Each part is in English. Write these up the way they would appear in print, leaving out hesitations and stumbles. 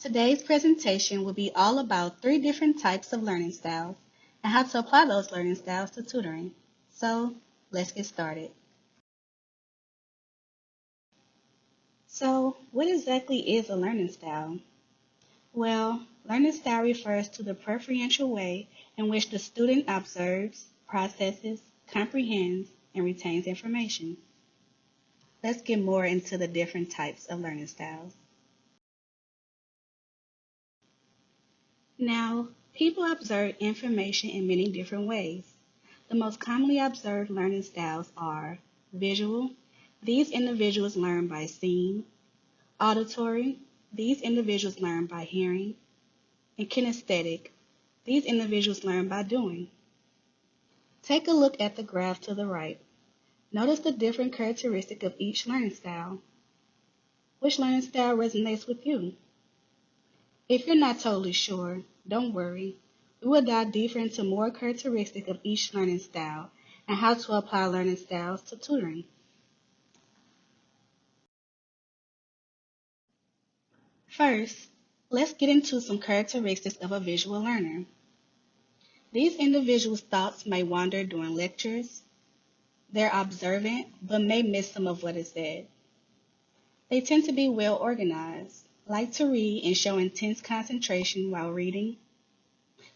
Today's presentation will be all about 3 different types of learning styles and how to apply those learning styles to tutoring. So, let's get started. So, what exactly is a learning style? Well, learning style refers to the preferential way in which the student observes, processes, comprehends, and retains information. Let's get more into the different types of learning styles. Now, people observe information in many different ways. The most commonly observed learning styles are visual. These individuals learn by seeing. Auditory. These individuals learn by hearing. And kinesthetic. These individuals learn by doing. Take a look at the graph to the right. Notice the different characteristics of each learning style. Which learning style resonates with you? If you're not totally sure, don't worry. We will dive deeper into more characteristics of each learning style and how to apply learning styles to tutoring. First, let's get into some characteristics of a visual learner. These individuals' thoughts may wander during lectures. They're observant, but may miss some of what is said. They tend to be well organized, like to read and show intense concentration while reading.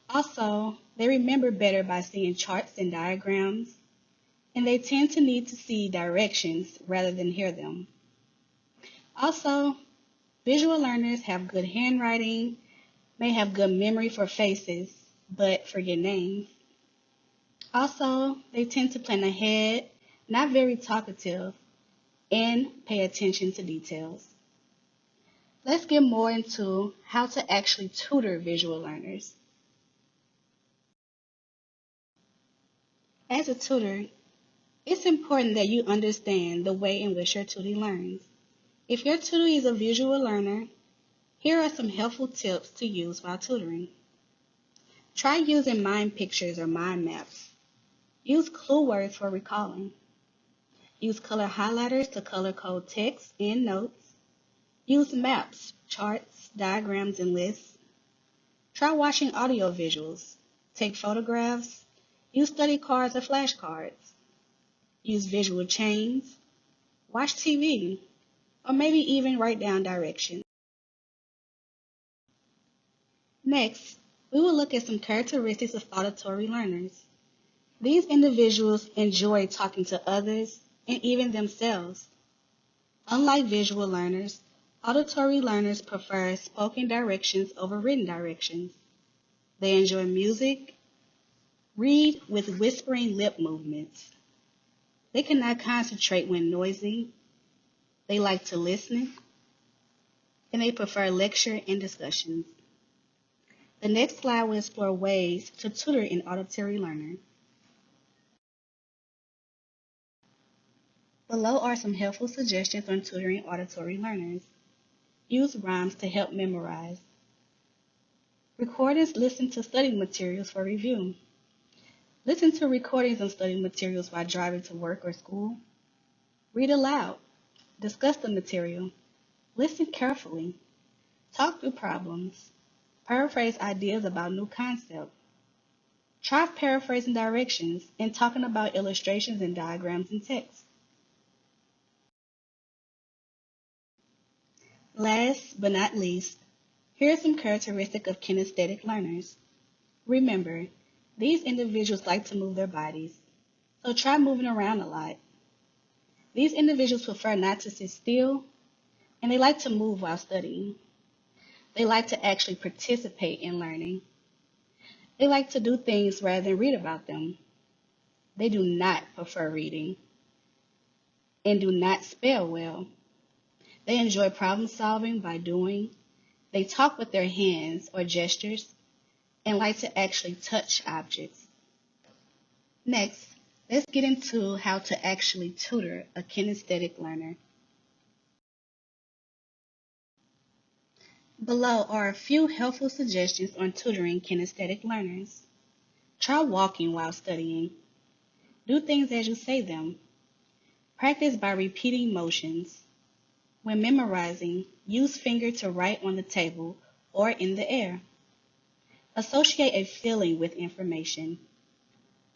Also, they remember better by seeing charts and diagrams, and they tend to need to see directions rather than hear them. Also, visual learners have good handwriting, may have good memory for faces, but forget names. Also, they tend to plan ahead, not very talkative, and pay attention to details. Let's get more into how to actually tutor visual learners. As a tutor, it's important that you understand the way in which your tutee learns. If your tutee is a visual learner, here are some helpful tips to use while tutoring. Try using mind pictures or mind maps. Use clue words for recalling. Use color highlighters to color code text and notes. Use maps, charts, diagrams, and lists. Try watching audio visuals. Take photographs. Use study cards or flashcards. Use visual chains. Watch TV. Or maybe even write down directions. Next, we will look at some characteristics of auditory learners. These individuals enjoy talking to others and even themselves. Unlike visual learners, auditory learners prefer spoken directions over written directions. They enjoy music, read with whispering lip movements. They cannot concentrate when noisy. They like to listen, and they prefer lecture and discussions. The next slide will explore ways to tutor an auditory learner. Below are some helpful suggestions on tutoring auditory learners. Use rhymes to help memorize. Recorders listen to study materials for review. Listen to recordings of study materials while driving to work or school. Read aloud. Discuss the material. Listen carefully. Talk through problems. Paraphrase ideas about new concepts. Try paraphrasing directions and talking about illustrations and diagrams in text. Last but not least, here are some characteristics of kinesthetic learners. Remember, these individuals like to move their bodies, so try moving around a lot. These individuals prefer not to sit still, and they like to move while studying. They like to actually participate in learning. They like to do things rather than read about them. They do not prefer reading and do not spell well. They enjoy problem solving by doing. They talk with their hands or gestures and like to actually touch objects. Next, let's get into how to actually tutor a kinesthetic learner. Below are a few helpful suggestions on tutoring kinesthetic learners. Try walking while studying. Do things as you say them. Practice by repeating motions. When memorizing, use finger to write on the table or in the air. Associate a feeling with information.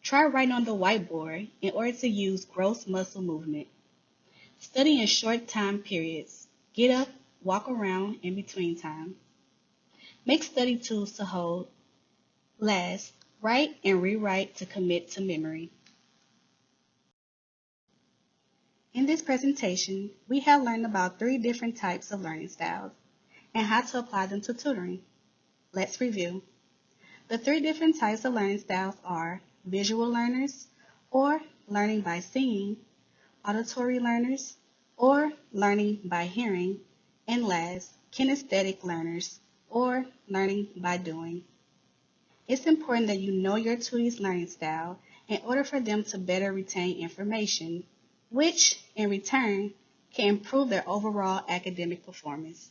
Try writing on the whiteboard in order to use gross muscle movement. Study in short time periods. Get up, walk around in between time. Make study tools to hold. Last, write and rewrite to commit to memory. In this presentation, we have learned about 3 different types of learning styles and how to apply them to tutoring. Let's review. The 3 different types of learning styles are visual learners, or learning by seeing, auditory learners, or learning by hearing, and last, kinesthetic learners, or learning by doing. It's important that you know your tutee's learning style in order for them to better retain information, which, in return, can improve their overall academic performance.